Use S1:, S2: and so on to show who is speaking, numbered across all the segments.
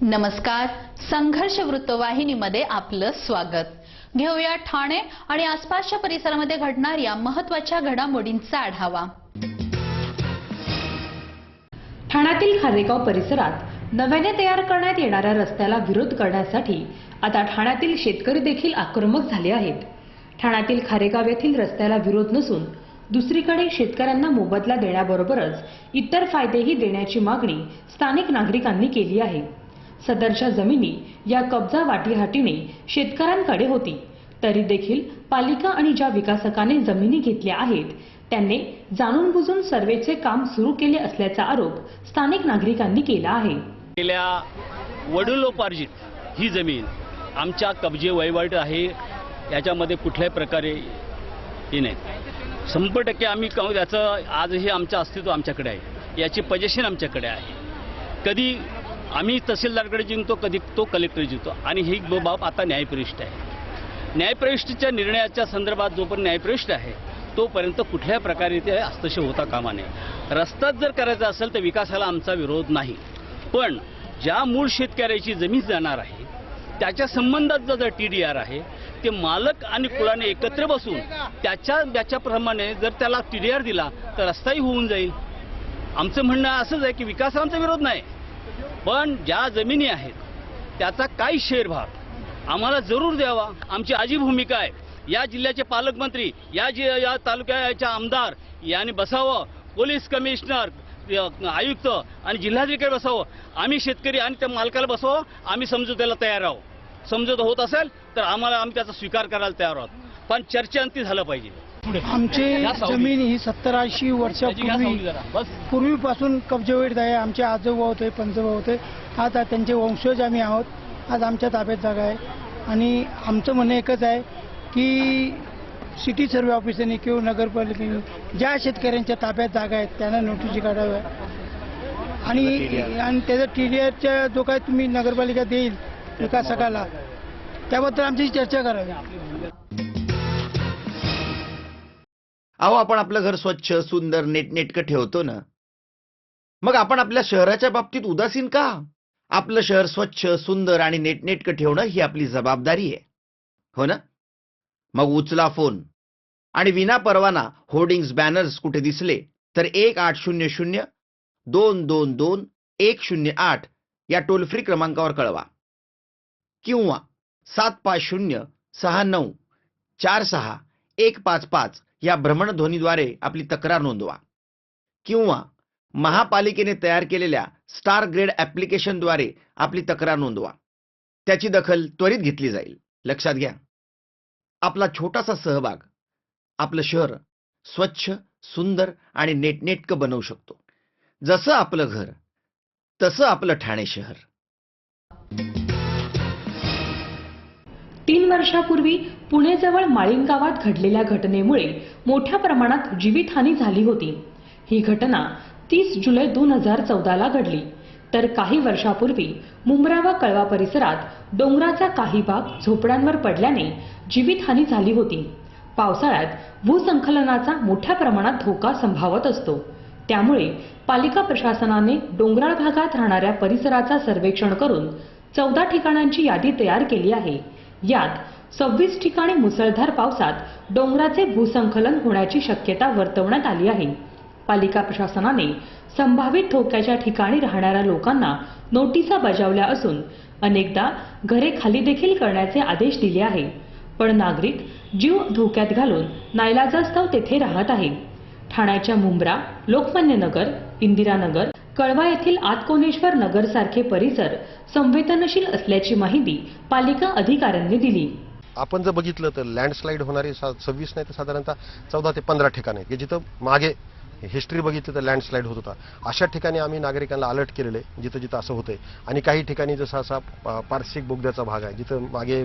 S1: नमस्कार, संघर्ष वृत्तवाहिनीमध्ये आपलं स्वागत। घेऊया ठाणे आणि आसपासच्या परिसरामध्ये घडणाऱ्या महत्त्वाच्या घडामोडींचा आढावा।
S2: ठाण्यातील खारेगाव परिसरात नव्याने तयार करण्यात येणाऱ्या रस्त्याला विरोध करण्यासाठी आता ठाण्यातील शेतकरी देखील आक्रमक झाले आहेत। ठाण्यातील खारेगाव येथील रस्त्याला विरोध नसून दुसरीकडे शेतकऱ्यांना मोबदला देण्याबरोबरच इतर फायदेही देण्याची मागणी स्थानिक नागरिकांनी केली आहे। सदरच्या जमिनी या कब्जा वाटीहाटीने शेतकऱ्यांकडे होती, तरी देखील पालिका आणि ज्या विकासकाने जमिनी घेतल्या आहेत त्यांनी जाणून बुजून सर्वेचे काम सुरू केले असल्याचा आरोप स्थानिक नागरिकांनी केला आहे।
S3: गेल्या वडिलोपार्जित ही जमीन आमच्या कब्जे वैवाट आहे, याच्यामध्ये कुठल्याही प्रकारे हे नाही। 100% आम्ही याचं आजही आमचं अस्तित्व आमच्याकडे आहे, याची पोझिशन आमच्याकडे आहे। कधी आम्ही तहसीलदारकडे जिंकतो, कधी तो कलेक्टर जिंकतो आणि ही बाब आता न्यायप्रविष्ट आहे। न्यायप्रविष्टच्या निर्णयाच्या संदर्भात जोपर्यंत न्यायप्रविष्ट आहे तोपर्यंत कुठल्याही प्रकारे ते हस्तक्षेप होता कामा नये। रस्ताच जर करायचा असेल तर विकासाला आमचा विरोध नाही, पण ज्या मूळ शेतकऱ्याची जमीन जाणार आहे त्याच्या संबंधात जर TDR आहे ते मालक आणि कुळाने एकत्र बसून त्याच्याप्रमाणे जर त्याला TDR दिला तर रस्ताही होऊन जाईल। आमचं म्हणणं असंच आहे की विकासाला आमचा विरोध नाही, पण ज्या जमिनी आहेत त्याचा काही शेअरभाग आम्हाला जरूर द्यावा। आमची आजी भूमिका आहे। या जिल्ह्याचे पालकमंत्री, या तालुक्याच्या आमदार यांनी बसावं, पोलीस कमिशनर, आयुक्त आणि जिल्हाधिकारी बसावं। आम्ही शेतकरी आणि त्या मालकाला बसवावं। आम्ही समजूतीला तयार आहोत। समजूत होत असेल तर आम्ही त्याचा स्वीकार करायला तयार आहोत, पण चर्चेअंती झालं पाहिजे।
S4: आमची जमीन ही 70-80 वर्षापूर्वीपासून कब्जेवर आहे। आमचे आजोबा होते, पंजोबा होते, आता त्यांचे वंशज आम्ही आहोत। आज आमच्या ताब्यात जागा आहे आणि आमचं म्हणणं एकच आहे की सिटी सर्वे ऑफिसरने किंवा नगरपालिकेने ज्या शेतकऱ्यांच्या ताब्यात जागा आहेत त्यांना नोटीस काढाव्या आणि त्याचा TDRच्या जो काय तुम्ही नगरपालिका देईल विकासकाला त्याबद्दल आमची चर्चा करावी।
S5: अहो, आपण आपलं घर स्वच्छ, सुंदर, नेटनेटकं ठेवतो ना, मग आपण आपल्या शहराच्या बाबतीत उदासीन का? आपलं शहर स्वच्छ, सुंदर आणि नेटनेटकं ठेवणं ही आपली जबाबदारी आहे, हो ना? मग उचला फोन आणि विना परवाना होर्डिंग्स, बॅनर्स कुठे दिसले तर 1800-222-108 या टोल फ्री क्रमांकावर कळवा किंवा 7506946-155 या भ्रमणध्वनीद्वारे आपली तक्रार नोंदवा किंवा महापालिकेने तयार केलेल्या स्टार ग्रेड ॲप्लिकेशनद्वारे आपली तक्रार नोंदवा। त्याची दखल त्वरित घेतली जाईल। लक्षात घ्या, आपला छोटासा सहभाग आपलं शहर स्वच्छ, सुंदर आणि नेटनेटकं बनवू शकतो। जसं आपलं घर तसं आपलं ठाणे शहर।
S2: 3 वर्षापूर्वी पुणेजवळ माळीण गावात घडलेल्या घटनेमुळे मोठ्या प्रमाणात जीवितहानी झाली होती। ही घटना 30 जुलै 2014ला घडली, तर काही वर्षापूर्वी मुंब्रा व कळवा परिसरात डोंगराचा काही भाग झोपड्यांवर पडल्याने जीवितहानी झाली होती। पावसाळ्यात भूसंखलनाचा मोठ्या प्रमाणात धोका संभावत असतो, त्यामुळे पालिका प्रशासनाने डोंगराळ भागात राहणाऱ्या परिसराचा सर्वेक्षण करून 14 ठिकाणांची यादी तयार केली आहे। यात 26 ठिकाणी मुसळधार पावसात डोंगराचे भूसंखलन होण्याची शक्यता वर्तवण्यात आली आहे। पालिका प्रशासनाने संभावित धोक्याच्या ठिकाणी राहणाऱ्या लोकांना नोटिसा बजावल्या असून अनेकदा घरे खाली देखील करण्याचे आदेश दिले आहे, पण नागरिक जीव धोक्यात घालून नाईलाजास्तव तेथे राहत आहे। ठाण्याच्या मुंब्रा, लोकमान्य नगर, इंदिरानगर, कळवा येथील आतकोणेश्वर नगर सारखे परिसर संवेदनशील असल्याची माहिती पालिका अधिकाऱ्यांनी दिली।
S6: आपण जर बघितलं तर लँडस्लाइड होणारे 26 नाही तर साधारणतः 14 ते 15 ठिकाण आहेत की जिथं मागे हिस्ट्री बघितली तर लँडस्लाइड होत होता। अशा ठिकाणी आम्ही नागरिकांना अलर्ट केलेले जिथं जिथं असं होतंय आणि काही ठिकाणी जसं असा पारसिक बोगद्याचा भाग आहे जिथं मागे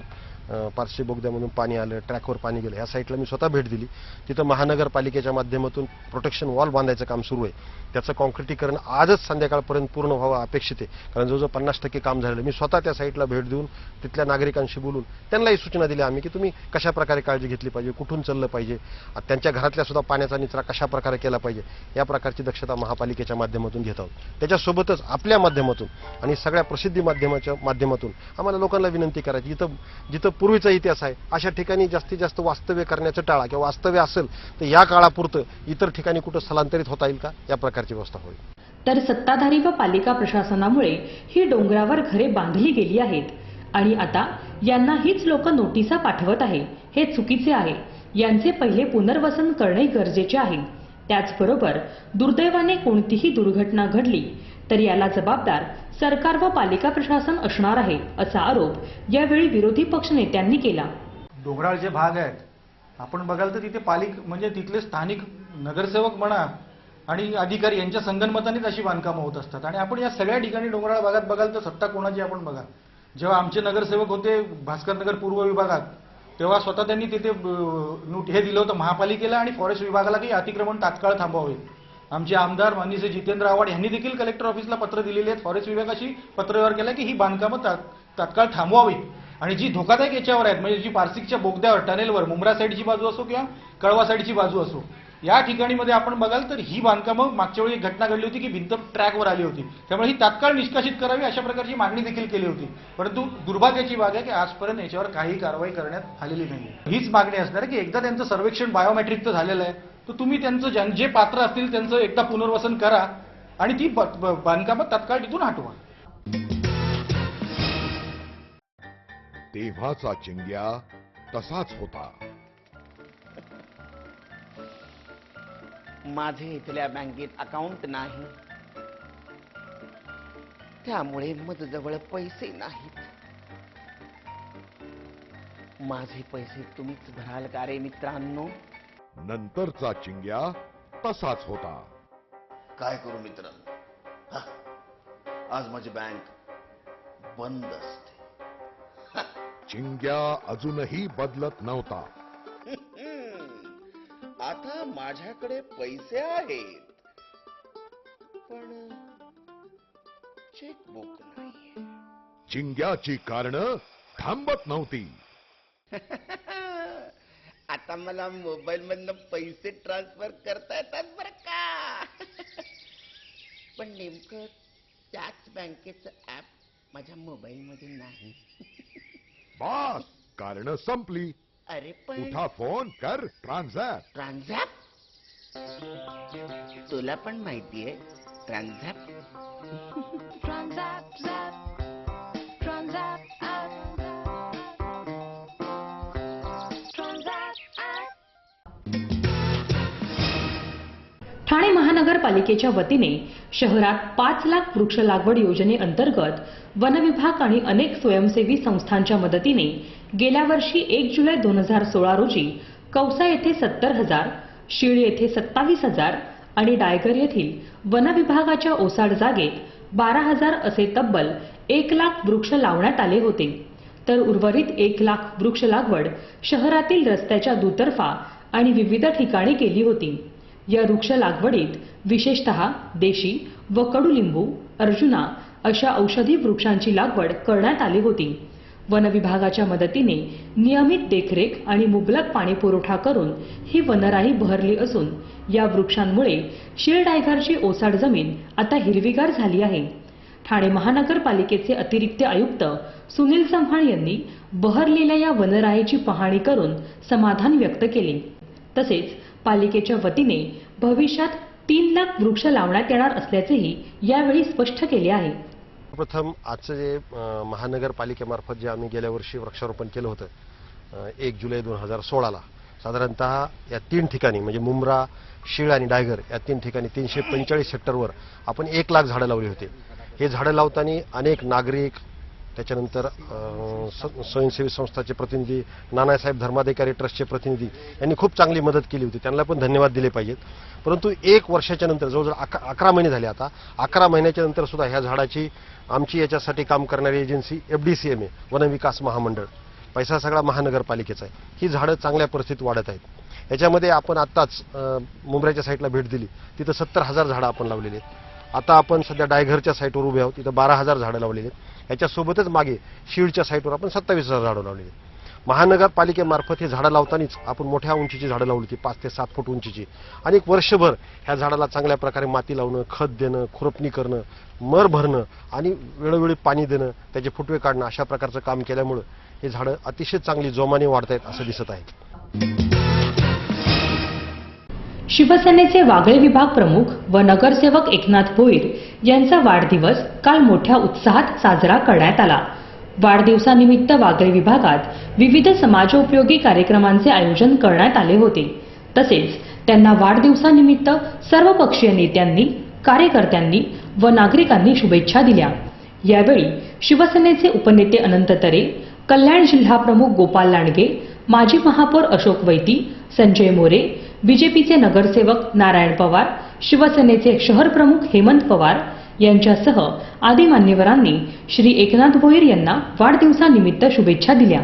S6: पारशी बोगद्यामधून पाणी आलं, ट्रॅकवर पाणी गेलं, ह्या साईटला मी स्वतः भेट दिली. तिथं महानगरपालिकेच्या माध्यमातून प्रोटेक्शन वॉल बांधायचं काम सुरू आहे. त्याचं कॉन्क्रिटीकरण आजच संध्याकाळपर्यंत पूर्ण व्हावं अपेक्षित आहे, कारण जवळजवळ 50% काम झालेलं. मी स्वतः त्या साईटला भेट देऊन तिथल्या नागरिकांशी बोलून त्यांनाही सूचना दिल्या आम्ही की तुम्ही कशा प्रकारे काळजी घेतली पाहिजे, कुठून चाललं पाहिजे, त्यांच्या घरातल्या सुद्धा पाण्याचा निचरा कशा प्रकारे केला पाहिजे, या प्रकारची दक्षता महापालिकेच्या माध्यमातून घेत आहोत. त्याच्यासोबतच आपल्या माध्यमातून आणि सगळ्या प्रसिद्धी माध्यमाच्या माध्यमातून आम्हाला लोकांना विनंती करायची, जिथं पूर्वीचा इतिहास आहे अशा ठिकाणी जास्तीत जास्त वास्तव्य करण्याचं टाळा, किंवा वास्तव्य असेल तर या काळापुरतं इतर ठिकाणी कुठं स्थलांतरित होता येईल का, या प्रकारची व्यवस्था होईल.
S2: तर सत्ताधारी व पालिका प्रशासनामुळे ही डोंगरावर घरे बांधली गेली आहेत आणि आता यांना हीच लोक नोटिसा पाठवत आहे. हे चुकीचे आहे. यांचे पहिले पुनर्वसन करणे गरजेचे आहे. त्याचबरोबर दुर्दैवाने कोणतीही दुर्घटना घडली तर याला जबाबदार सरकार व पालिका प्रशासन असणार आहे, असा आरोप यावेळी विरोधी पक्ष नेत्यांनी केला.
S7: डोंगराळ जे भाग आहेत आपण बघाल तर तिथे म्हणजे तिथले स्थानिक नगरसेवक म्हणा आणि अधिकारी यांच्या संगनमतानेच अशी बांधकामं होत असतात. आणि आपण या सगळ्या ठिकाणी डोंगराळ भागात बघाल तर सत्ता कोणाची आपण बघा. जेव्हा आमचे नगरसेवक होते भास्करनगर पूर्व विभागात, तेव्हा स्वतः त्यांनी तिथे हे दिलं होतं महापालिकेला आणि फॉरेस्ट विभागाला की अतिक्रमण तात्काळ थांबवावे. आमचे आमदार माननीय जितेंद्र आव्हाड यांनी देखील कलेक्टर ऑफिसला पत्र दिलेले आहेत, फॉरेस्ट विभागाशी पत्रव्यवहार केला की ही बांधकामं तात्काळ थांबवावी. आणि जी धोकादायक याच्यावर आहेत, म्हणजे जी पारसिकच्या बोगद्यावर टनेलवर मुंब्रा साईडची बाजू असो किंवा कळवा साईडची बाजू असो, या ठिकाणी मध्ये आपण बघाल तर ही बांधकामं मागच्या वेळी एक घटना घडली होती की भिंत ट्रॅकवर आली होती, त्यामुळे ही तात्काळ निष्कासित करावी अशा प्रकारची मागणी देखील केली होती. परंतु दुर्भाग्याची बाब आहे की आजपर्यंत याच्यावर काही कारवाई करण्यात आलेली नाही. हीच मागणी असणार की एकदा त्यांचं सर्वेक्षण बायोमेट्रिकचं झालेलं आहे तर तुम्ही त्यांचं जे पात्र असतील त्यांचं एकदा पुनर्वसन करा आणि ती बांधकामं तात्काळ तिथून हटवा.
S8: तेव्हाचा चिंग्या तसाच होता.
S9: माझे इथल्या बँकेत अकाउंट नाही, त्यामुळे माझ्याजवळ पैसे नाहीत. माझे पैसे तुम्हीच भराल का रे मित्रांनो?
S8: नंतरचा चिंग्या तसाच होता.
S5: काय करू मित्रांनो, आज माझी बँक बंद असते.
S8: चिंग्या अजूनही बदलत नव्हता.
S9: आता माझ्याकडे पैसे आहेत पण चेकबुक नाही.
S8: चिंग्याची कारणं थांबत नव्हती.
S9: आता मला मोबाईल मधनं पैसे ट्रान्सफर करता येतात बरं का. पण नेमकं त्याच बँकेचं ऍप माझ्या मोबाईल मध्ये नाही.
S8: बस कारणं संपली.
S9: अरे पण
S8: उठा फोन कर ट्रान्झॅक्ट.
S9: ट्रान्झॅक्ट तुला पण माहितीये ट्रान्झॅक्ट.
S2: ठाणे महानगरपालिकेच्या वतीने शहरात 5 लाख वृक्ष लागवड योजनेअंतर्गत वनविभाग आणि अनेक स्वयंसेवी संस्थांच्या मदतीने गेल्या वर्षी 1 जुलै 2016 रोजी कौसा येथे 70,000, शीळ येथे 27,000 आणि डायगर येथील वनविभागाच्या ओसाड जागेत 12,000 असे तब्बल 1 लाख वृक्ष लावण्यात आले होते. तर उर्वरित 1 लाख वृक्ष लागवड शहरातील रस्त्याच्या दुतर्फा आणि विविध ठिकाणी केली होती. या वृक्ष लागवडीत विशेषतः देशी व कडुलिंबू, अर्जुना अशा औषधी वृक्षांची लागवड करण्यात आली होती. वन विभागाच्या मदतीने नियमित देखरेख आणि मुबलक पाणी पुरवठा करून ही वनराई बहरली असून या वृक्षांमुळे शीळ डायगरची ओसाड जमीन आता हिरवीगार झाली आहे. ठाणे महानगरपालिकेचे अतिरिक्त आयुक्त सुनील चव्हाण यांनी बहरलेल्या या वनराईची पाहणी करून समाधान व्यक्त केले. तसेच पालिकेच्या वतीने भविष्यात 3 लाख वृक्ष लावण्यात येणार असल्याचेही यावेळी स्पष्ट केले आहे.
S6: प्रथम आजचं जे महानगरपालिकेमार्फत जे आम्ही गेल्या वर्षी वृक्षारोपण केलं होतं 1 जुलै 2016ला साधारणतः या 3 ठिकाणी म्हणजे मुंब्रा, शीळ आणि डायगर या 3 ठिकाणी 345 हेक्टरवर आपण 1 लाख झाडं लावली होती. हे झाडं लावताना अनेक नागरिक, त्याच्यानंतर स्वयंसेवी संस्थाचे प्रतिनिधी, नानासाहेब धर्माधिकारी ट्रस्टचे प्रतिनिधी यांनी खूप चांगली मदत केली होती. त्यांना पण धन्यवाद दिले पाहिजेत. परंतु 1 वर्षाच्या नंतर जवळजवळ 11 महिने झाले. आता 11 महिन्याच्या नंतर सुद्धा ह्या झाडाची आमची याच्यासाठी काम करणारी एजन्सी FDCMA वन विकास महामंडळ पैसा सगळा महानगरपालिकेचा आहे. ही झाडं चांगल्या परिस्थितीत वाढत आहेत. याच्यामध्ये आपण आत्ताच मुंब्र्याच्या साईडला भेट दिली, तिथं 70,000 झाडं आपण लावलेली आहेत. आता आपण सध्या डायघरच्या साईटवर उभे आहोत, तिथं 12,000 झाडं लावलेली आहेत. याच्यासोबतच मागे शीडच्या साईटवर आपण 27,000 झाडं लावलेली आहेत. महानगरपालिकेमार्फत हे झाडं लावतानाच आपण मोठ्या उंचीची झाडं लावली होती, 5 ते 7 फूट उंचीची. आणि एक वर्षभर ह्या झाडाला चांगल्या प्रकारे माती लावणं, खत देणं, खुरपणी करणं, मर भरणं आणि वेळोवेळी पाणी देणं, त्याचे फुटवे काढणं, अशा प्रकारचं काम केल्यामुळं हे झाडं अतिशय चांगली जोमाने वाढत आहेत असं दिसत आहे.
S2: शिवसेनेचे वागळे विभाग प्रमुख व नगरसेवक एकनाथ भोईर यांचा वाढदिवस काल मोठ्या उत्साहात साजरा करण्यात आला. वाढदिवसानिमित्त वागळे विभागात विविध समाजोपयोगी कार्यक्रमांचे आयोजन करण्यात आले होते. तसेच त्यांना वाढदिवसानिमित्त सर्वपक्षीय नेत्यांनी, कार्यकर्त्यांनी व नागरिकांनी शुभेच्छा दिल्या. यावेळी शिवसेनेचे उपनेते अनंत तरे, कल्याण जिल्हाप्रमुख गोपाल लांडगे, माजी महापौर अशोक वैती, संजय मोरे, बीजेपीचे नगरसेवक नारायण पवार, शिवसेनेचे शहर प्रमुख हेमंत पवार यांच्यासह आदी मान्यवरांनी श्री एकनाथ भोईर यांना वाढदिवसानिमित्त शुभेच्छा दिल्या.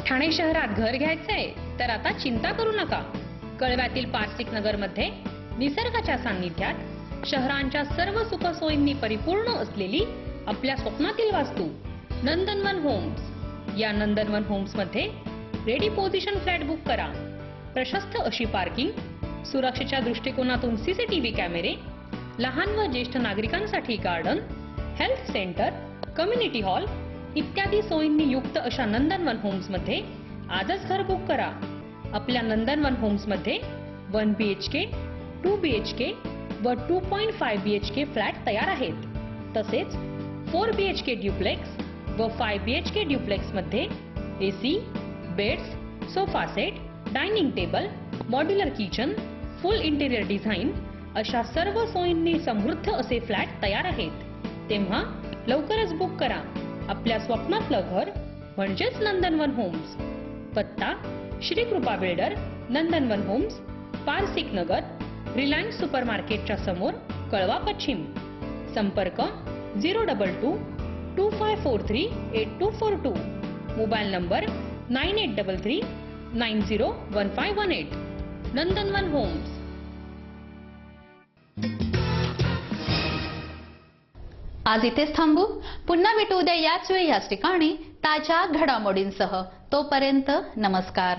S10: ठाणे शहरात घर घ्यायचंय तर आता चिंता करू नका. कळव्यातील पारसिक नगर मध्ये निसर्गाच्या सान्निध्यात शहरांच्या सर्व सुखसोयींनी परिपूर्ण असलेली आपल्या स्वप्नातील वास्तू नंदनवन होम्स. या नंदनवन होम्स मध्ये रेडी पोझिशन फ्लॅट बुक करा. प्रशस्त अशी पार्किंग, सुरक्षेच्या दृष्टिकोनातून सीसीटीव्ही कॅमेरे, लहान व ज्येष्ठ नागरिकांसाठी garden, health centre, community hall इत्यादी सोयींनी युक्त अशा नंदनवन होम्स मध्ये आजच घर बुक करा. आपल्या नंदनवन होम्स मध्ये 1 BHK, 2 BHK व 2.5 BHK फ्लॅट तयार आहेत. तसेच 4 BHK ड्युप्लेक्स व 5 BHK ड्युप्लेक्स मध्ये AC, beds, sofa set, dining table, modular kitchen, फुल इंटेरियर डिझाईन अशा सर्व सोयींनी समृद्ध असे फ्लॅट तयार आहेत. तेव्हा लवकरच बुक करा आपल्या स्वप्नातलं घर म्हणजेच नंदनवन होम्स. पत्ता श्री कृपा बिल्डर, नंदनवन होम्स, पारसिक नगर, रिलायन्स सुपरमार्केटच्या समोर, कळवा पश्चिम. संपर्क 022 2543 8242. Mobile number 9833 901518. नंदनवन होम्स.
S1: आज इथेच थांबू. पुन्हा भेटू उद्या याच वेळी याच ठिकाणी ताज्या घडामोडींसह. तोपर्यंत नमस्कार.